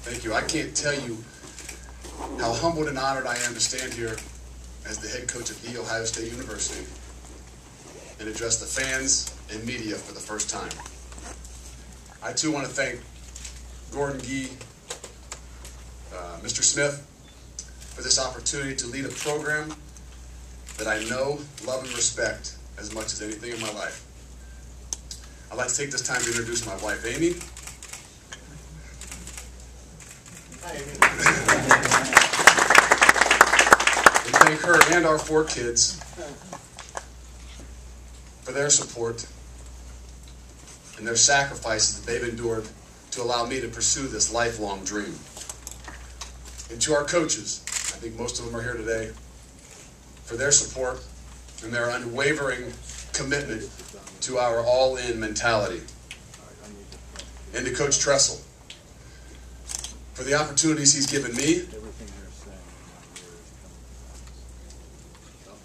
Thank you. I can't tell you how humbled and honored I am to stand here as the head coach of The Ohio State University and address the fans and media for the first time. I too want to thank Gordon Gee, Mr. Smith, for this opportunity to lead a program that I know, love, and respect as much as anything in my life. I'd like to take this time to introduce my wife, Amy. Hi, Amy. And thank her and our 4 kids for their support and their sacrifices that they've endured to allow me to pursue this lifelong dream. And to our coaches, I think most of them are here today, for their support and their unwavering commitment to our all-in mentality. And to Coach Tressel, for the opportunities he's given me,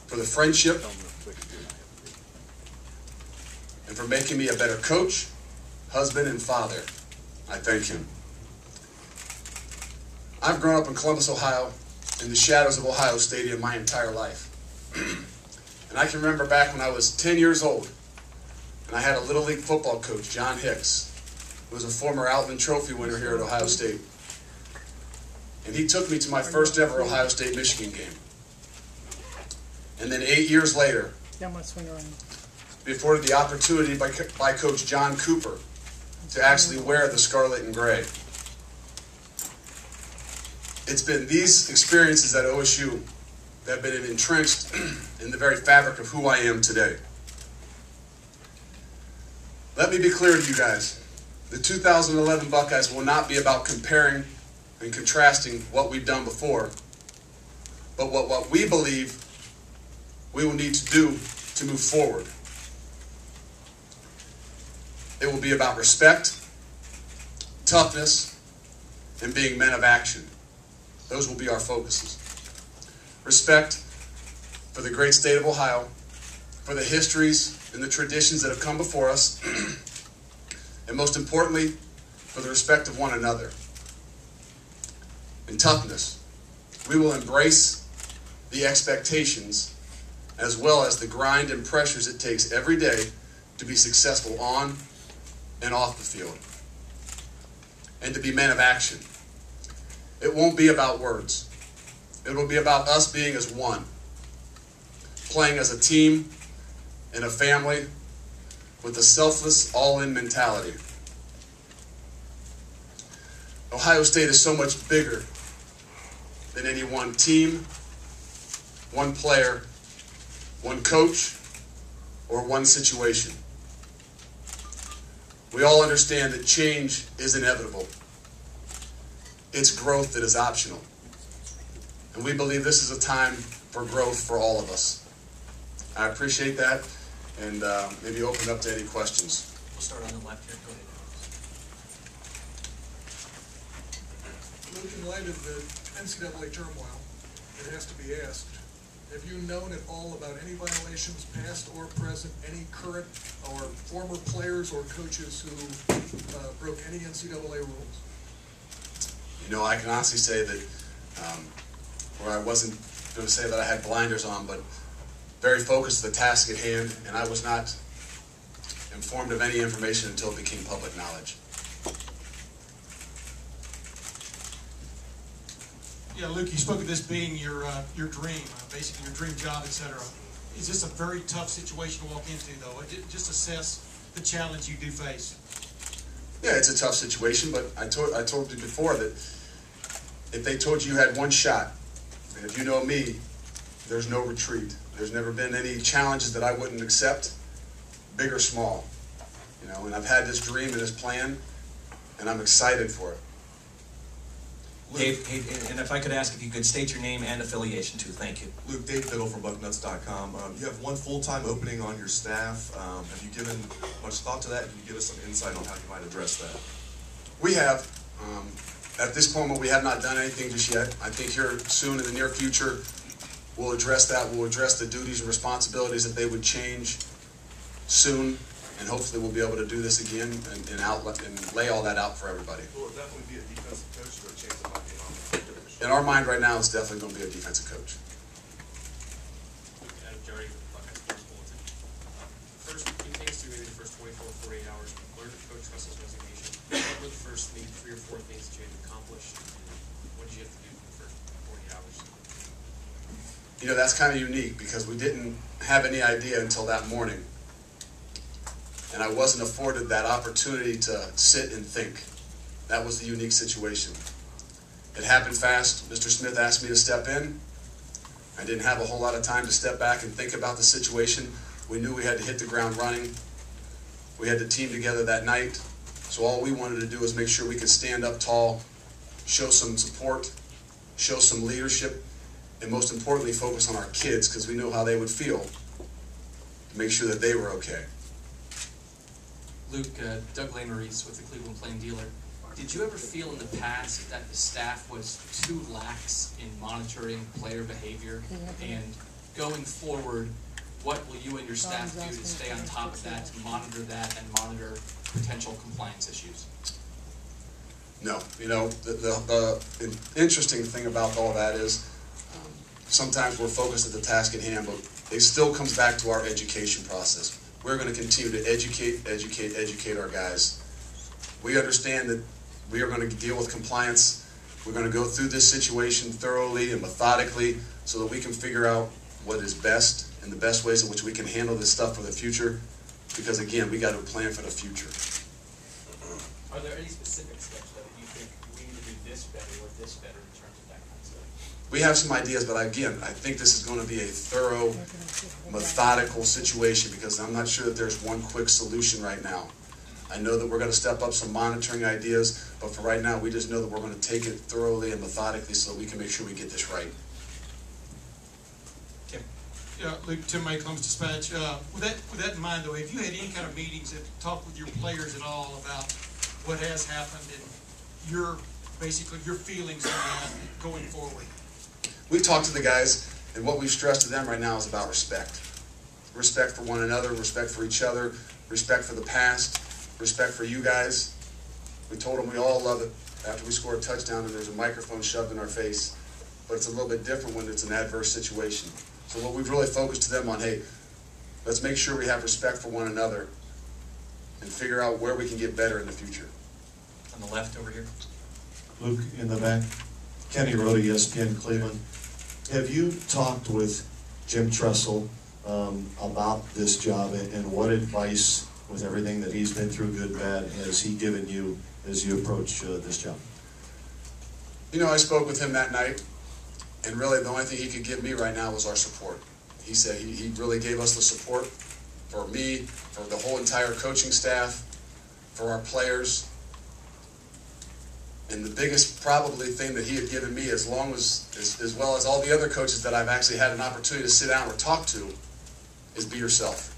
for the friendship, and for making me a better coach, husband, and father. I thank him. I've grown up in Columbus, Ohio, in the shadows of Ohio Stadium my entire life. And I can remember back when I was 10 years old, and I had a Little League football coach, John Hicks, who was a former Outland Trophy winner here at Ohio State. And he took me to my first ever Ohio State-Michigan game. And then 8 years later, be afforded the opportunity by Coach John Cooper to actually wear the scarlet and gray. It's been these experiences at OSU that have been entrenched in the very fabric of who I am today. Let me be clear to you guys. The 2011 Buckeyes will not be about comparing and contrasting what we've done before, but what we believe we will need to do to move forward. It will be about respect, toughness, and being men of action. Those will be our focuses. Respect for the great state of Ohio, for the histories and the traditions that have come before us, and most importantly, for the respect of one another. And toughness. We will embrace the expectations as well as the grind and pressures it takes every day to be successful on and off the field. And to be men of action. It won't be about words. It will be about us being as one. Playing as a team and a family with a selfless, all-in mentality. Ohio State is so much bigger than any one team, one player, one coach, or one situation. We all understand that change is inevitable. It's growth that is optional. And we believe this is a time for growth for all of us. I appreciate that, and maybe open it up to any questions. We'll start on the left here. Go ahead. Luke, in light of the NCAA turmoil, it has to be asked, have you known at all about any violations, past or present, any current or former players or coaches who broke any NCAA rules? You know, I can honestly say that, where I wasn't going to say that I had blinders on, but very focused on the task at hand, and I was not informed of any information until it became public knowledge. Yeah, Luke, you spoke of this being your dream, basically your dream job, etc. Is this a very tough situation to walk into, though? Just assess the challenge you do face. Yeah, it's a tough situation, but I told you before that if they told you you had one shot, and if you know me, there's no retreat. There's never been any challenges that I wouldn't accept, big or small. You know, and I've had this dream and this plan, and I'm excited for it. Dave, and if I could ask if you could state your name and affiliation too, thank you. Luke, Dave Fickell from BuckNuts.com. You have one full-time opening on your staff. Have you given much thought to that? Can you give us some insight on how you might address that? We have. At this moment, we have not done anything just yet. I think here soon in the near future, we'll address that. We'll address the duties and responsibilities that they would change soon, and hopefully we'll be able to do this again and lay all that out for everybody. Will it definitely be a defensive coach or a chance it might be an offensive coach? In our mind right now, it's definitely going to be a defensive coach. Adam Jardy with the Buckeye Sports Bulletin. First, in things through maybe the first 24, 48 hours, what are Coach Russell's resignation? What were the first maybe 3 or 4 things that you had to accomplish? And what did you have to do for the first 48 hours? You know, that's kind of unique because we didn't have any idea until that morning. And I wasn't afforded that opportunity to sit and think. That was the unique situation. It happened fast. Mr. Smith asked me to step in. I didn't have a whole lot of time to step back and think about the situation. We knew we had to hit the ground running. We had the team together that night. So all we wanted to do was make sure we could stand up tall, show some support, show some leadership, and most importantly, focus on our kids because we knew how they would feel to make sure that they were okay. Luke, Doug Lamerise with the Cleveland Plain Dealer. Did you ever feel in the past that the staff was too lax in monitoring player behavior? And going forward, what will you and your staff do to stay on top of that, to monitor that, and monitor potential compliance issues? No. You know, the interesting thing about all that is sometimes we're focused at the task at hand, but it still comes back to our education process. We're going to continue to educate our guys. We understand that we are going to deal with compliance. We're going to go through this situation thoroughly and methodically so that we can figure out what is best and the best ways in which we can handle this stuff for the future. Because again, we got to plan for the future. Are there any specific steps that you think we need to do this better or this better in terms of that kind of stuff? We have some ideas, but again, I think this is going to be a thorough, methodical situation because I'm not sure that there's one quick solution right now. I know that we're going to step up some monitoring ideas, but for right now, we just know that we're going to take it thoroughly and methodically so that we can make sure we get this right. Tim. Yeah, Luke, Tim May, Columbus Dispatch. With that in mind, though, have you had any kind of meetings that talk with your players at all about what has happened and basically your feelings on that going forward? We talked to the guys, and what we've stressed to them right now is about respect. Respect for one another, respect for each other, respect for the past, respect for you guys. We told them we all love it after we score a touchdown and there's a microphone shoved in our face, but it's a little bit different when it's an adverse situation. So what we've really focused to them on, hey, let's make sure we have respect for one another and figure out where we can get better in the future. On the left over here. Luke, in the back. Kenny Rhoda, ESPN Cleveland. Have you talked with Jim Tressel about this job and what advice, with everything that he's been through, good, bad, has he given you as you approach this job? You know, I spoke with him that night, and really the only thing he could give me right now was our support. He said he really gave us the support for me, for the whole entire coaching staff, for our players. And the biggest probably thing that he had given me, as well as all the other coaches that I've actually had an opportunity to sit down or talk to, is be yourself.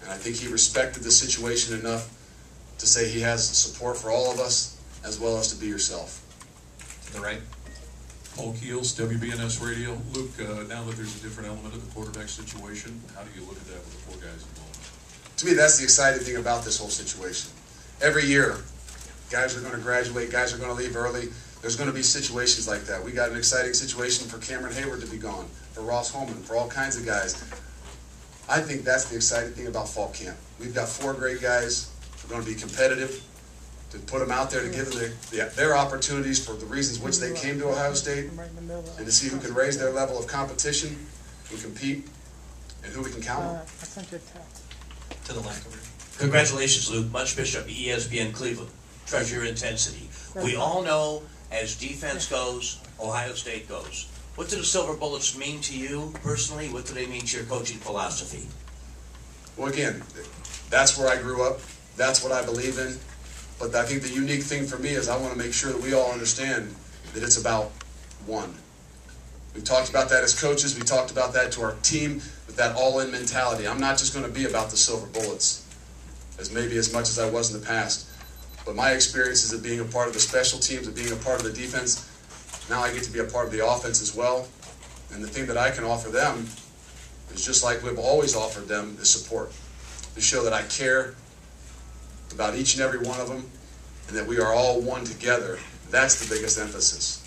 And I think he respected the situation enough to say he has support for all of us, as well as to be yourself. To the right. Paul Keels, WBNS Radio. Luke, now that there's a different element of the quarterback situation, how do you look at that with the 4 guys involved? To me, that's the exciting thing about this whole situation. Every year, guys are going to graduate, guys are going to leave early. There's going to be situations like that. We got an exciting situation for Cameron Hayward to be gone, for Ross Holman, for all kinds of guys. I think that's the exciting thing about fall camp. We've got 4 great guys. We're going to be competitive, to put them out there, to give them their opportunities for the reasons which they came to Ohio State, and to see who can raise their level of competition and compete, and who we can count on. To the left over here. Congratulations, Luke. Munch Bishop, ESPN Cleveland. Treasure your intensity. We all know as defense goes, Ohio State goes. What do the Silver Bullets mean to you personally? What do they mean to your coaching philosophy? Well, again, that's where I grew up. That's what I believe in. But I think the unique thing for me is I want to make sure that we all understand that it's about one. We've talked about that as coaches. We talked about that to our team with that all-in mentality. I'm not just going to be about the Silver Bullets, as much as I was in the past. But my experiences of being a part of the special teams, of being a part of the defense, now I get to be a part of the offense as well. And the thing that I can offer them is just like we've always offered them, is support. to show that I care about each and every one of them, and that we are all one together. That's the biggest emphasis.